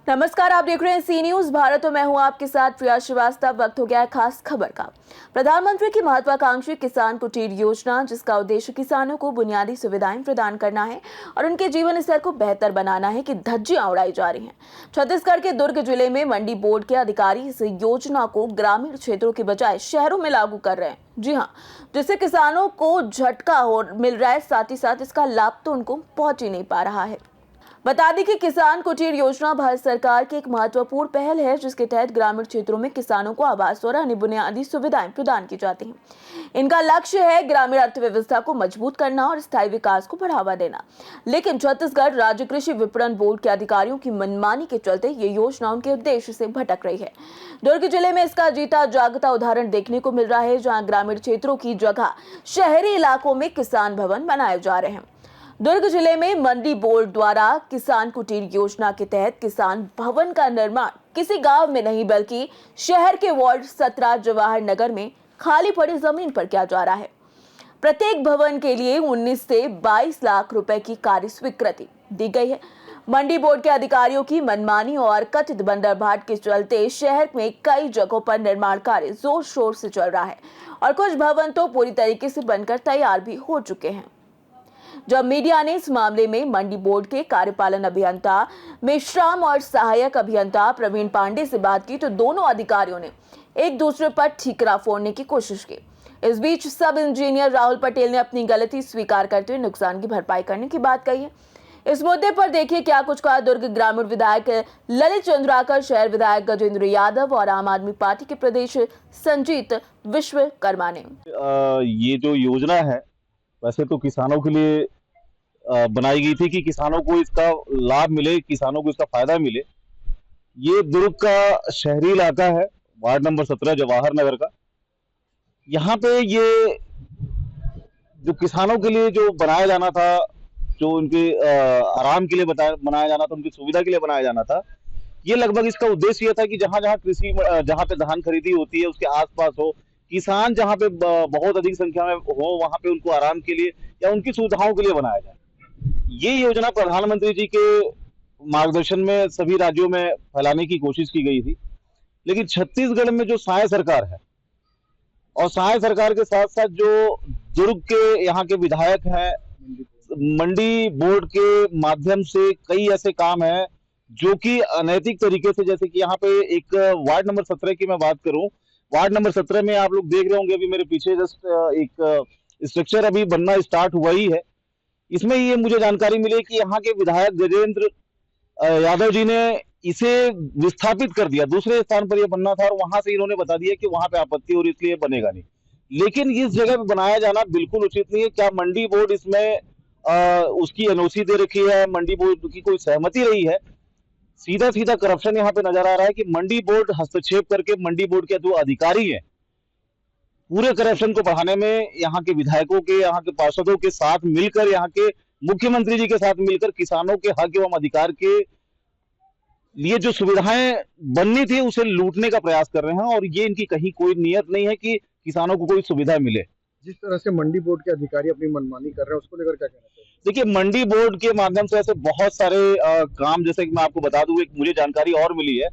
नमस्कार, आप देख रहे हैं सी न्यूज भारत और मैं हूं आपके साथ प्रिया श्रीवास्तव। वक्त हो गया है खास खबर का। प्रधानमंत्री की महत्वाकांक्षी किसान कुटीर योजना, जिसका उद्देश्य किसानों को बुनियादी सुविधाएं प्रदान करना है और उनके जीवन स्तर को बेहतर बनाना है, कि धज्जियां उड़ाई जा रही हैं। छत्तीसगढ़ के दुर्ग जिले में मंडी बोर्ड के अधिकारी इस योजना को ग्रामीण क्षेत्रों के बजाय शहरों में लागू कर रहे हैं। जी हाँ, जिससे किसानों को झटका मिल रहा है, साथ ही साथ इसका लाभ तो उनको पहुंच ही नहीं पा रहा है। बता दें कि किसान कुटीर योजना भारत सरकार की एक महत्वपूर्ण पहल है, जिसके तहत ग्रामीण क्षेत्रों में किसानों को आवास और अन्य बुनियादी सुविधाएं प्रदान की जाती हैं। इनका लक्ष्य है ग्रामीण अर्थव्यवस्था को मजबूत करना और स्थायी विकास को बढ़ावा देना। लेकिन छत्तीसगढ़ राज्य कृषि विपणन बोर्ड के अधिकारियों की मनमानी के चलते ये योजना उनके उद्देश्य से भटक रही है। दुर्ग जिले में इसका जीता जागता उदाहरण देखने को मिल रहा है, जहाँ ग्रामीण क्षेत्रों की जगह शहरी इलाकों में किसान भवन बनाए जा रहे हैं। दुर्ग जिले में मंडी बोर्ड द्वारा किसान कुटीर योजना के तहत किसान भवन का निर्माण किसी गांव में नहीं, बल्कि शहर के वार्ड 17 जवाहर नगर में खाली पड़ी जमीन पर किया जा रहा है। प्रत्येक भवन के लिए 19 से 22 लाख रुपए की कार्य स्वीकृति दी गई है। मंडी बोर्ड के अधिकारियों की मनमानी और कथित बंदरबाट के चलते शहर में कई जगहों पर निर्माण कार्य जोर शोर से चल रहा है और कुछ भवन तो पूरी तरीके से बनकर तैयार भी हो चुके हैं। जब मीडिया ने इस मामले में मंडी बोर्ड के कार्यपालन अभियंता मेश्राम और सहायक अभियंता प्रवीण पांडे से बात की, तो दोनों अधिकारियों ने एक दूसरे पर ठीकरा फोड़ने की कोशिश की। इस बीच सब इंजीनियर राहुल पटेल ने अपनी गलती स्वीकार करते हुए नुकसान की भरपाई करने की बात कही है। इस मुद्दे पर देखिए क्या कुछ कहा दुर्ग ग्रामीण विधायक ललित चंद्राकर, शहर विधायक गजेंद्र यादव और आम आदमी पार्टी के प्रदेश संजीत विश्वकर्मा ने। ये जो योजना है वैसे तो किसानों के लिए बनाई गई थी कि किसानों को इसका लाभ मिले, किसानों को इसका फायदा मिले। ये दुर्ग का शहरी इलाका है, वार्ड नंबर 17 जवाहर नगर का। यहाँ पे ये जो किसानों के लिए जो बनाया जाना था, जो उनके आराम के लिए बनाया जाना था, उनकी सुविधा के लिए बनाया जाना था, ये लगभग इसका उद्देश्य ये था कि जहाँ जहाँ पे धान खरीदी होती है उसके आसपास हो, किसान जहाँ पे बहुत अधिक संख्या में हो, वहां पे उनको आराम के लिए या उनकी सुविधाओं के लिए बनाया जाए। ये योजना प्रधानमंत्री जी के मार्गदर्शन में सभी राज्यों में फैलाने की कोशिश की गई थी, लेकिन छत्तीसगढ़ में जो सहाय सरकार है और सहाय सरकार के साथ साथ जो दुर्ग के यहाँ के विधायक हैं, मंडी बोर्ड के माध्यम से कई ऐसे काम हैं जो कि अनैतिक तरीके से, जैसे कि यहाँ पे एक वार्ड नंबर 17 की मैं बात करूं, वार्ड नंबर 17 में आप लोग देख रहे होंगे अभी मेरे पीछे जस्ट एक स्ट्रक्चर अभी बनना स्टार्ट हुआ ही है। इसमें ये मुझे जानकारी मिली कि यहाँ के विधायक गजेंद्र यादव जी ने इसे विस्थापित कर दिया, दूसरे स्थान पर ये बनना था और वहां से इन्होंने बता दिया कि वहां पे आपत्ति और इसलिए बनेगा नहीं। लेकिन इस जगह पे बनाया जाना बिल्कुल उचित नहीं है। क्या मंडी बोर्ड इसमें उसकी एनओसी दे रखी है, मंडी बोर्ड की कोई सहमति रही है? सीधा सीधा करप्शन यहाँ पे नजर आ रहा है कि मंडी बोर्ड हस्तक्षेप करके मंडी बोर्ड के जो अधिकारी हैं पूरे करप्शन को बढ़ाने में यहाँ के विधायकों के, यहाँ के पार्षदों के साथ मिलकर, यहाँ के मुख्यमंत्री जी के साथ मिलकर किसानों के हक एवं अधिकार के लिए जो सुविधाएं बननी थी उसे लूटने का प्रयास कर रहे हैं और ये इनकी कहीं कोई नियत नहीं है कि किसानों को कोई सुविधा मिले। जिस तरह से मंडी बोर्ड के अधिकारी अपनी मनमानी कर रहे हैं, उसको लेकर क्या कहना चाहिए? देखिए, मंडी बोर्ड के माध्यम से ऐसे बहुत सारे काम, जैसे कि मैं आपको बता दूं, एक मुझे जानकारी और मिली है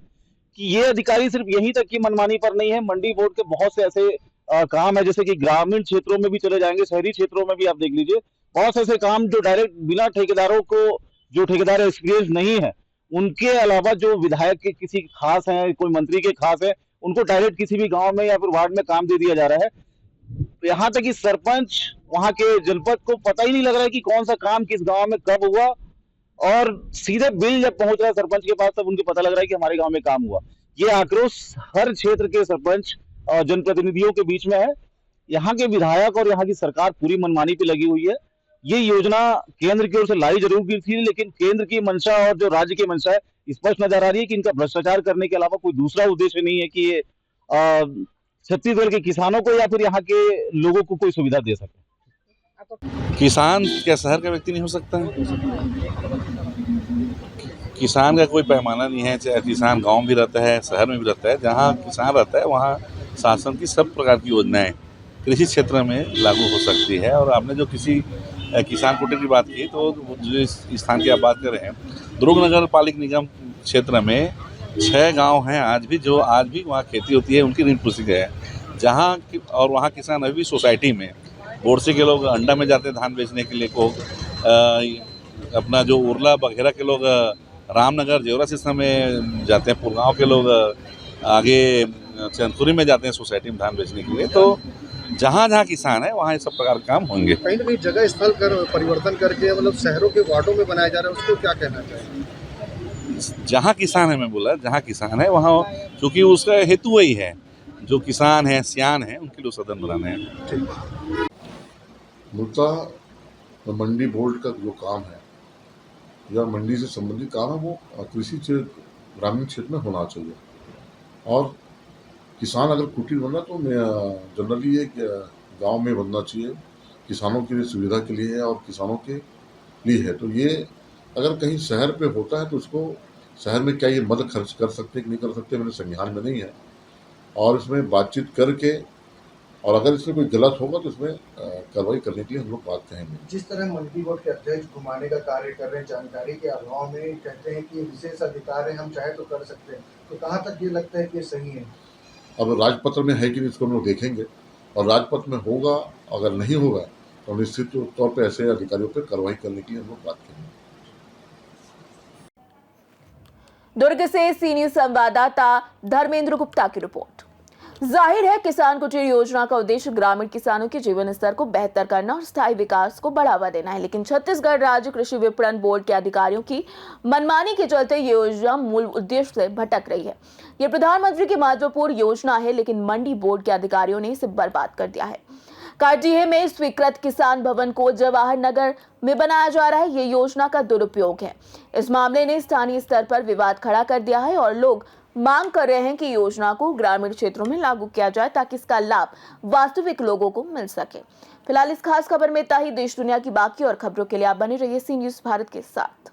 कि ये अधिकारी सिर्फ यहीं तक की मनमानी पर नहीं है। मंडी बोर्ड के बहुत से ऐसे काम है, जैसे कि ग्रामीण क्षेत्रों में भी चले जाएंगे, शहरी क्षेत्रों में भी आप देख लीजिए, बहुत से ऐसे काम जो डायरेक्ट बिना ठेकेदारों को, जो ठेकेदार एक्सपीरियंस नहीं है, उनके अलावा जो विधायक के किसी खास है, कोई मंत्री के खास है, उनको डायरेक्ट किसी भी गांव में या फिर वार्ड में काम दे दिया जा रहा है। यहाँ तक कि सरपंच, वहां के जनपद को पता ही नहीं लग रहा है कि कौन सा काम किस गांव में कब हुआ, और सीधे बिल जब पहुंच रहा है सरपंच के पास तब उनको पता लग रहा है कि हमारे गांव में काम हुआ। ये आक्रोश हर क्षेत्र के सरपंच और जनप्रतिनिधियों के बीच में है। यहाँ के विधायक और यहाँ की सरकार पूरी मनमानी पे लगी हुई है। ये योजना केंद्र की ओर से लाई जरूर गई थी, लेकिन केंद्र की मंशा और जो राज्य की मंशा है स्पष्ट नजर आ रही है कि इनका भ्रष्टाचार करने के अलावा कोई दूसरा उद्देश्य नहीं है कि ये छत्तीसगढ़ के किसानों को या फिर यहाँ के लोगों को कोई सुविधा दे सके। किसान क्या शहर का व्यक्ति नहीं हो सकता है? किसान का कोई पैमाना नहीं है, चाहे किसान गांव भी रहता है, शहर में भी रहता है। जहाँ किसान रहता है वहाँ शासन की सब प्रकार की योजनाएं कृषि क्षेत्र में लागू हो सकती है। और आपने जो किसी किसान कुटीर की बात की, तो जो इस स्थान की आप बात कर रहे हैं, दुर्ग नगर पालिक निगम क्षेत्र में 6 गांव हैं आज भी वहाँ खेती होती है, उनकी ऋण पुस्तिका है जहाँ और वहाँ किसान अभी भी सोसाइटी में बोरसे के लोग अंडा में जाते हैं धान बेचने के लिए, को अपना जो उरला बघेरा के लोग रामनगर जेवरा सिस्टम में जाते हैं, पुरगांव के लोग आगे चंदपुरी में जाते हैं सोसाइटी में धान बेचने के लिए। तो जहाँ जहाँ किसान है वहाँ ये सब प्रकार के काम होंगे। कहीं ना कहीं जगह स्थल कर परिवर्तन करके मतलब शहरों के वार्डों में बनाया जा रहा है, उसको क्या कहना चाहिए? जहाँ किसान है, मैं बोला जहाँ किसान है वहाँ, क्योंकि उसका हेतु वही है, जो किसान है सियान है उनके लिए सदन बनाने हैं। मूलतः मंडी बोर्ड का जो काम है या मंडी से संबंधित काम है वो कृषि क्षेत्र ग्रामीण क्षेत्र में होना चाहिए। और किसान अगर कुटीर बनना तो जनरली ये गांव में बनना चाहिए, किसानों के लिए सुविधा के लिए है और किसानों के लिए है। तो ये अगर कहीं शहर पे होता है तो उसको शहर में क्या ये मद खर्च कर सकते कि नहीं कर सकते मेरे संज्ञान में नहीं है, और इसमें बातचीत करके और अगर इसमें कोई गलत होगा तो इसमें कार्रवाई करने के लिए हम लोग बात कहेंगे। जिस तरह मंडी बोर्ड के अध्यक्ष घुमाने का कार्य कर रहे हैं, जानकारी के अभाव में कहते हैं कि विशेष अधिकार है, हम चाहे तो कर सकते हैं, तो कहाँ तक ये लगता है कि सही है? अब राजपत्र में है कि नहीं इसको हम लोग देखेंगे, और राजपत्र में होगा, अगर नहीं होगा तो निश्चित तौर पर ऐसे अधिकारियों पर कार्रवाई करने के लिए हम लोग बात करेंगे। दुर्ग से सी न्यूज संवाददाता धर्मेंद्र गुप्ता की रिपोर्ट। जाहिर है किसान कुटीर योजना का उद्देश्य ग्रामीण किसानों के जीवन स्तर को बेहतर करना और स्थायी विकास को बढ़ावा देना है, लेकिन छत्तीसगढ़ राज्य कृषि विपणन बोर्ड के अधिकारियों की मनमानी के चलते ये योजना मूल उद्देश्य से भटक रही है। ये प्रधानमंत्री की महत्वपूर्ण योजना है, लेकिन मंडी बोर्ड के अधिकारियों ने इसे बर्बाद कर दिया है। काटीहे में स्वीकृत किसान भवन को जवाहर नगर में बनाया जा रहा है, ये योजना का दुरुपयोग है। इस मामले ने स्थानीय स्तर पर विवाद खड़ा कर दिया है और लोग मांग कर रहे हैं कि योजना को ग्रामीण क्षेत्रों में लागू किया जाए ताकि इसका लाभ वास्तविक लोगों को मिल सके। फिलहाल इस खास खबर में इतना ही। देश दुनिया की बाकी और खबरों के लिए आप बने रहिए सी न्यूज भारत के साथ।